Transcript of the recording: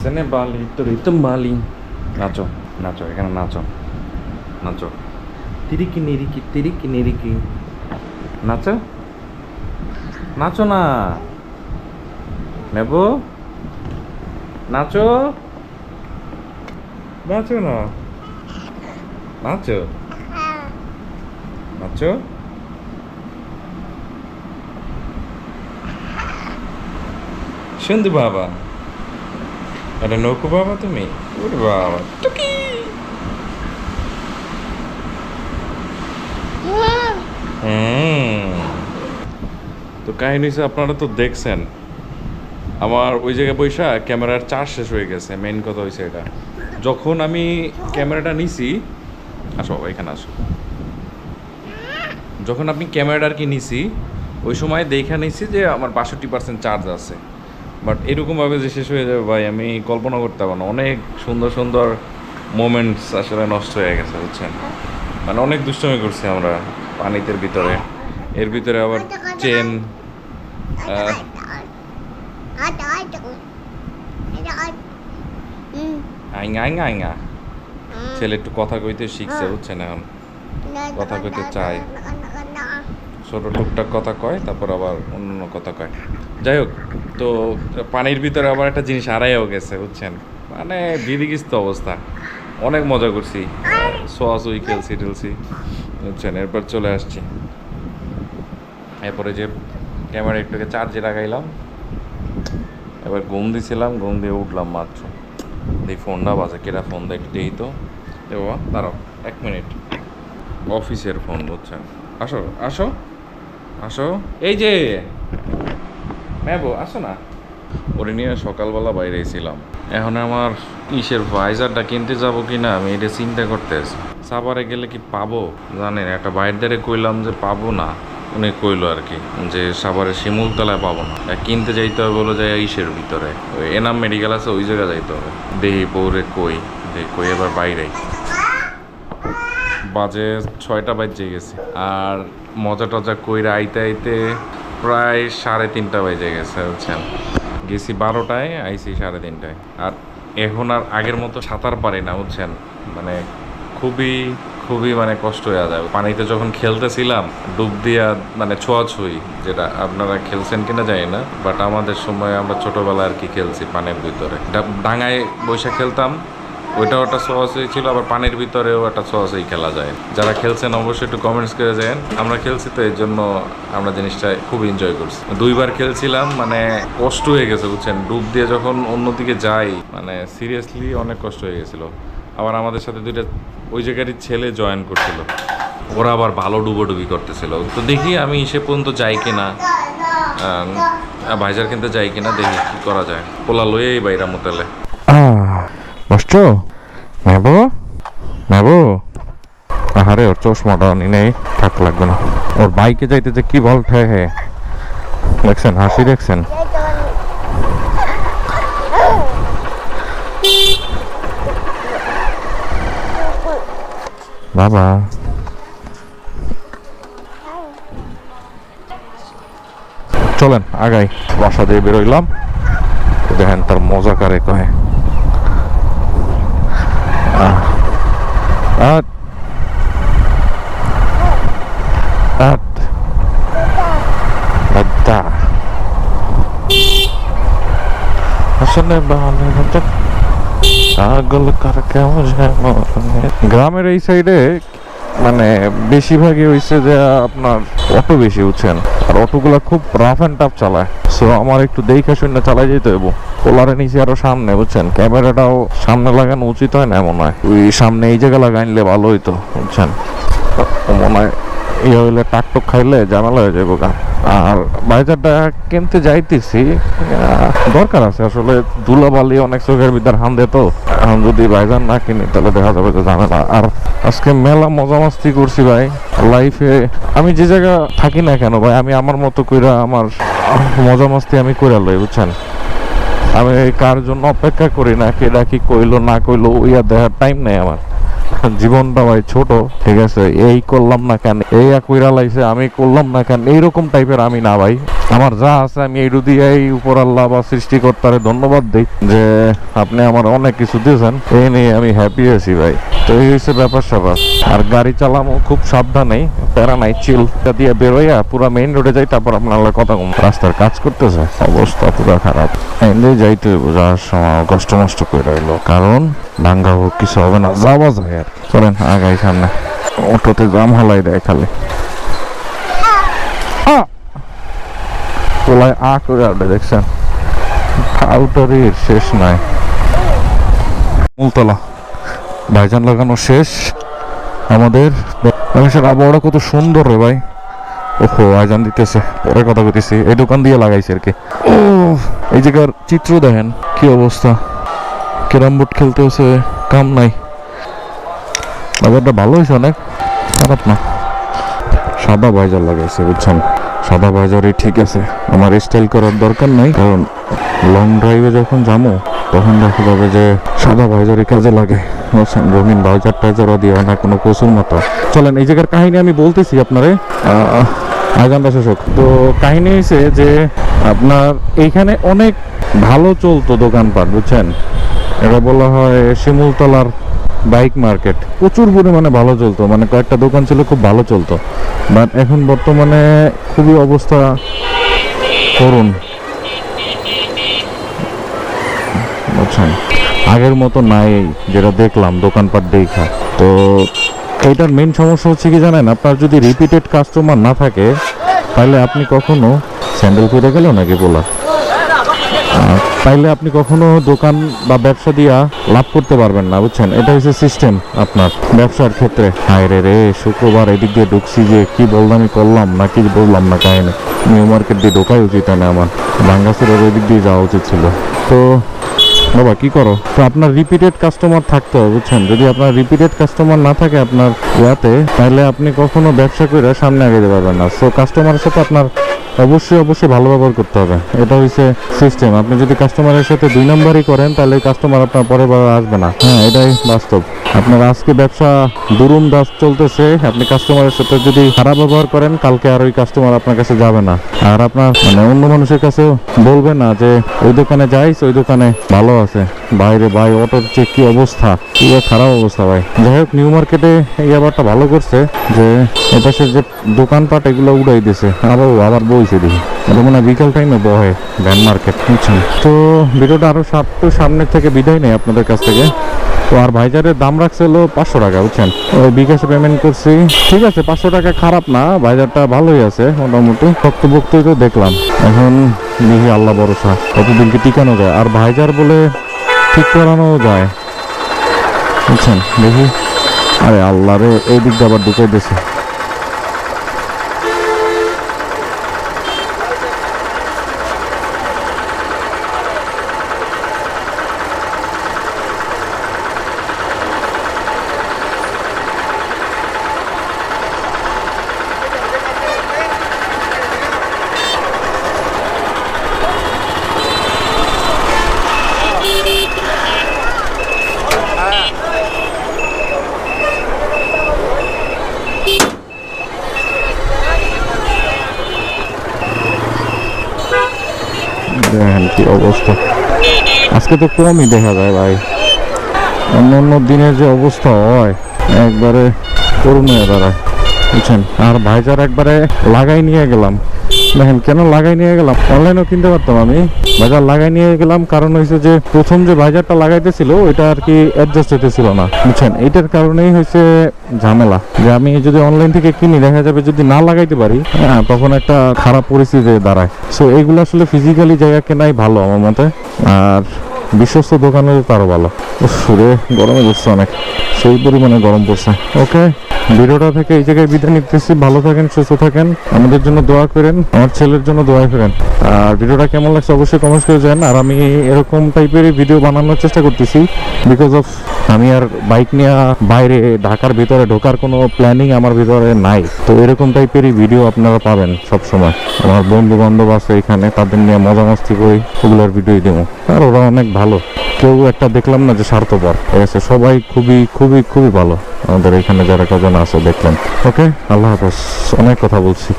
Sene Bali, Turito Bali. Nacho, Nacho, এখানে নাচো নাচো তিরিকি নিরিকি নাচো নাচো না নেবো নাচো নাচো না নাচো নাচো সুন্দর বাবা আরে নৌকো বাবা তুমি ওরে বাবা টুকি তো কাহিনী হচ্ছে আপনারা তো দেখছেন আমার ওই জায়গায় বৈশা ক্যামেরার চার্জ শেষ হয়ে গেছে মেইন কথা হয়েছে এটা যখন আমি ক্যামেরাটা নিছি আসো এখানে আসো যখন আপনি ক্যামেরাটা আর কি নিছি ওই সময় দেখে নিছি যে আমার 62% চার্জ আছে বাট এরকমভাবে যে শেষ হয়ে যাবে ভাই আমি কল্পনা করতে পারবো না অনেক সুন্দর সুন্দর মোমেন্টস আসলে নষ্ট হয়ে গেছে বুঝছেন মানে অনেক দুষ্টমি করছি আমরা পানিতে ভিতরে এর ভিতরে আবার চেন আইঙ্গা আইঙ্গা আইঙ্গা ছেলে একটু কথা কইতে শিখছে বুঝছেন এখন কথা কইতে চায় ছোট টুকটাক কথা কয় তারপর আবার অন্য কথা কয় যাই হোক তো পানির ভিতরে আবার একটা জিনিস হারাইও গেছে বুঝছেন মানে বিদিকিস্ত অবস্থা অনেক মজা করছি সোয়াসুই খেলছি টেলছি বুঝছেন এরপর চলে আসছি এরপরে যে ক্যামেরা একটুকে চার্জে লাগাইলাম এবার ঘুম দিছিলাম ঘুম দিয়ে উঠলাম মাত্র এই ফোনটা বাজে কেটা ফোন দেখতেই তো এ বাবা দাঁড়াও 1 মিনিট অফিসের ফোন বুঝছেন আসো আসো আসো এই যে ম্যাবো আসো না ওরে নিয়ে সকালবেলা বাইরে ছিলাম এখন আমার ইসের ভাইজারটা কিনতে যাব কি না আমি এটা চিন্তা করতে আছি সাভারে গেলে কি পাবো জানেন একটা বাইরে কইলাম যে পাবো না উনি কইলো আর কি যে সাভারের শিমুলতলায় পাবো না কিনতে যাইতে হবে বলে যায় ইসের ভিতরে ওই এনাম মেডিকেল আছে ওই জায়গায় যাইতে হবে দেহি বউরে কই এবার বাইরে বাজে 6টা বাজে গেছে আর মজা টজা কইরা আইতে প্রায় 3:30 বাজে গেছে বুঝছেন গেছি 12টায় আইছি 3:30টায় আর এখন আর আগের মতো সাঁতার পারি না বুঝছেন মানে খুবই মানে কষ্ট হয়ে যায় পানিতে যখন খেলতেছিলাম ডুব দিয়া মানে ছোঁয়াছুঁই যেটা আপনারা খেলছেন কিনা জানি না বাট আমাদের সময় আমরা ছোটবেলায় আর কি খেলছি পানির ভিতরে ডাঙায় বসে খেলতাম ওইটাও একটা ছোঁয়াছুঁই ছিল আবার পানির ভিতরেও একটা ছোঁয়াছুঁই খেলা যায় যারা খেলছেন অবশ্যই একটু কমেন্টস করে যান আমরা খেলছি তো এর জন্য আমরা জিনিসটা খুব এনজয় করছি 2বার খেলছিলাম মানে কষ্ট হয়ে গেছে বুঝছেন ডুব দিয়ে যখন অন্যদিকে যাই মানে সিরিয়াসলি অনেক কষ্ট হয়ে গেছিলো আবার আমাদের সাথে 2টা ওই জায়গারই ছেলে জয়েন করছিল ওরা আবার ভালো ডুবোডুবি করতেছিল তো দেখি আমি সে পর্যন্ত যাই কিনা ভাইজার কিনতে যাই কিনা দেখি কি করা যায় পোলা লইয়েই বাইরা মোতেলে বসছো নেবো নেবো আরে ওর চশমাটা নি নেই থাক লাগবে না ওর বাইকে যাইতে যে কি বল ঠে হে দেখছেন হাসি দেখছেন বাবা চলেন আগাই বাসা দিয়ে বেরোইলাম দেখেন তার মজা কারে কয় গ্রামের এই সাইডে মানে বেশিরভাগই হয়েছে যে আপনার অটো বেশি উঠছেন আর অটোগুলা খুব রাফ অ্যান্ড টাফ চালায় সো আমার একটু দেখে শুনে চালাই যেতে হইব পোলারে নিচে আরো সামনে বুঝছেন ক্যামেরাটাও সামনে লাগানো উচিত হয় না এমন হয় ওই সামনে এই জায়গা লাগাইলে ভালো হইতো বুঝছেন মনে হয় ইয়ে হইলে টাকটুক খাইলে ঝামেলা হয়ে যাবো গা আর বাজারটা কিনতে যাইতেছি দরকার আছে আসলে ধুলাবালি অনেক চোখের ভিতর হান্দে তো এখন যদি বাজার না কিনি তাহলে দেখা যাবে যে ঝামেলা আর আজকে মেলা মজা মাস্তি করছি ভাই লাইফে আমি যে জায়গা থাকি না কেন ভাই আমি আমার মতো কইরা আমার মজা মাস্তি আমি কইরা লই বুঝছেন আমি কার জন্য অপেক্ষা করি না কেডা কি কইলো না কইলো ওইয়া দেখার টাইম নেই আমার জীবনটা ভাই ছোট, ঠিক আছে, এই করলাম না কেন, এই কইরা লাইছে আমি করলাম না কেন, এইরকম টাইপের আমি না ভাই। আমার যা আছে আমি এইটু দিয়েই উপর আল্লাহ বা সৃষ্টিকর্তারে ধন্যবাদ দিই যে আপনি আমার অনেক কিছু দিয়েছেন, এই নিয়ে আমি হ্যাপি আছি ভাই। তো এই হচ্ছে ব্যাপার স্যাপার। আর গাড়ি চালানো খুব সাবধানে, প্যারা নাই, চিল দিয়ে বেরোইয়া পুরা মেইন রোডে যাই, তারপর আপনার কথা কম। রাস্তার কাজ করতেছে, অবস্থা পুরো খারাপ, এমনি যাইতে যাওয়ার সময় কষ্ট মষ্ট করে রইলো, কারণ ভাঙ্গা হোক কিছু হবে না, যাওয়া যায় আর। চলেন আগাই সামনে, অটোতে জাম হালাই দেয় খালি, তোলায় করে আড্ডে দেখছেন, আউটারের শেষ নাই। মূলতলা ভাইজান লাগানো শেষ আমাদের। আবহাওয়াটা কত সুন্দর রে ভাই। ওহো আজান দিতেছে, পরে কথা বলতেছি। এই দোকান দিয়ে লাগাইছে আর কি। ও এই জায়গার চিত্র দেখেন কি অবস্থা, ক্যারাম বোর্ড খেলতে হচ্ছে, কাম নাই। ব্যাপারটা ভালো হয়েছে, অনেক খারাপ না। সাদা ভাইজার লাগাইছে বুঝছেন, সাদা ভাইজারই ঠিক আছে, আমার স্টাইল করার দরকার নাই, কারণ লং ড্রাইভে যখন যাবো তখন দেখা যাবে যে সাদা ভাইজারই কাজে লাগে বুঝছেন। রঙিন ভাইজার টাইজারও দিয়ে হয় না কোনো কচুর মতো। চলেন এই জায়গার কাহিনী আমি বলতেছি আপনারে, আজানটা শেষ হোক। তো কাহিনী হয়েছে যে আপনার এইখানে অনেক ভালো চলতো দোকানপাট বুঝছেন, এটা বলা হয় শিমুলতলার বাইক মার্কেট। প্রচুর পরিমাণে ভালো চলতো, মানে কয়েকটা দোকান ছিল খুব ভালো চলতো, বাট এখন বর্তমানে খুবই অবস্থা করুন বুঝছেন, আগের মতো নাই যেটা দেখলাম দোকানপাট দেখা। তো এইটার মেইন সমস্যা হচ্ছে কি জানেন, আপনার যদি রিপিটেড কাস্টমার না থাকে তাহলে আপনি কখনো স্যান্ডেল করে গেল নাকি বলা, তাইলে আপনি কখনো দোকান বা ব্যবসা দিয়া লাভ করতে পারবেন না বুঝছেন। এটা হচ্ছে সিস্টেম আপনার ব্যবসার ক্ষেত্রে। হায় রে শুক্রবার এদিক দিয়ে ঢুকছি, যে কি বললামই করলাম না কি বললাম না কাহিনী। নিউ মার্কেট দিয়ে ঢোকাই উচিত না, আমার বাঙ্গাসুরের ওই দিক দিয়ে যাওয়া উচিত ছিল। তো বাবা কি করো, তো আপনার রিপিটেড কাস্টমার থাকতে হবে বুঝছেন। যদি আপনার রিপিটেড কাস্টমার না থাকে আপনার ইয়াতে, তাহলে আপনি কখনো ব্যবসা করে সামনে আগে যেতে পারবেন না। সো কাস্টমারের সাথে আপনার অবশ্যই ভালো ব্যবহার করতে হবে, এটা হচ্ছে সিস্টেম। আপনি যদি কাস্টমারের সাথে 2 নম্বরই করেন তাহলে কাস্টমার আপনার পরের বার আসবে না। হ্যাঁ এটাই বাস্তব। আপনার আজকে ব্যবসা দুরুম দাস চলতেছে, আপনি কাস্টমারের সাথে যদি খারাপ ব্যবহার করেন কালকে আর ওই কাস্টমার আপনার কাছে যাবে না, আর আপনার মানে অন্য মানুষের কাছেও বলবে না যে ওই দোকানে যাইস, ওই দোকানে ভালো আছে। বাইরে ভাই অটোর যে কি অবস্থা, কি খারাপ অবস্থা ভাই। যাই হোক নিউ মার্কেটে এই ব্যাপারটা ভালো করছে যে এটা সে যে দোকানপাট এগুলো উড়াই দিছে, আবার বইছে দেখি, এটা মনে হয় বিকাল টাইমে বহে ভ্যান মার্কেট বুঝছেন। তো ভিডিওটা আরো সামনের থেকে বিদায় নেই আপনাদের কাছ থেকে। তো আর ভাইজারের দাম রাখছিল 500 টাকা বুঝছেন, ওই বিকাশে পেমেন্ট করছি। ঠিক আছে 500 টাকা খারাপ না, ভাইজারটা ভালোই আছে মোটামুটি, ভক্তই তো দেখলাম। এখন দেখি আল্লাহ ভরসা কতদিনকে টিকানো যায়, আর ভাইজার বলে ঠিক করানো যায় বুঝছেন। দেখি আরে আল্লাহ রে, এই দিকটা আবার ঢুকাই দিয়েছে। দেখেন কি অবস্থা, আজকে তো কমই দেখা যায় ভাই, অন্য দিনের যে অবস্থা হয় একবারে করুণ হয়ে দাঁড়ায় বুঝছেন। আর ভাইজার একবারে লাগাই নিয়ে গেলাম, দেখেন কেন লাগাই নিয়ে গেলাম, অনলাইনেও কিনতে পারতাম আমি, ভাইজার লাগাই নিয়ে গেলাম কারণ হয়েছে যে প্রথম যে ভাইজারটা লাগাইতেছিল ওইটা আর কি অ্যাডজাস্ট হইতেছিল না বুঝছেন। এইটার কারণেই হয়েছে ঝামেলা, যে আমি যদি অনলাইন থেকে কিনি দেখা যাবে যদি না লাগাইতে পারি, হ্যাঁ তখন একটা খারাপ পরিস্থিতি দাঁড়ায়। সো এইগুলো আসলে ফিজিক্যালি জায়গা কেনাই ভালো আমার মতে, আর বিশ্বস্ত দোকানে তারও ভালো। সুরে গরমে পড়ছে অনেক, সেই পরিমাণে গরম পড়ছে। ওকে ভিডিওটা থেকে এই জায়গায় বিদায় নিতেছি। ভালো থাকেন, সুস্থ থাকেন, আমাদের জন্য দোয়া করেন, আমার ছেলের জন্য দোয়া করেন। আর ভিডিওটা কেমন লাগছে অবশ্যই কমেন্ট করে যান। আর আমি এরকম টাইপেরই ভিডিও বানানোর চেষ্টা করতেছি, বিকজ অফ আমি আর বাইক নিয়ে বাইরে ঢাকার ভিতরে ঢোকার কোনো প্ল্যানিং আমার ভিতরে নাই। তো এরকম টাইপেরই ভিডিও আপনারা পাবেন সব সময়। আমার বন্ধু বান্ধব আছে এখানে, তাদের নিয়ে মজা মাস্তি করি, ওগুলোর ভিডিও দেবো। আর ওরা অনেক ভালো, কেউ একটা দেখলাম না যে স্বার্থপর। ঠিক আছে, সবাই খুবই খুবই খুবই ভালো আমাদের এখানে যারা কজন আছে দেখলেন। ওকে, আল্লাহ হাফেজ, অনেক কথা বলছি।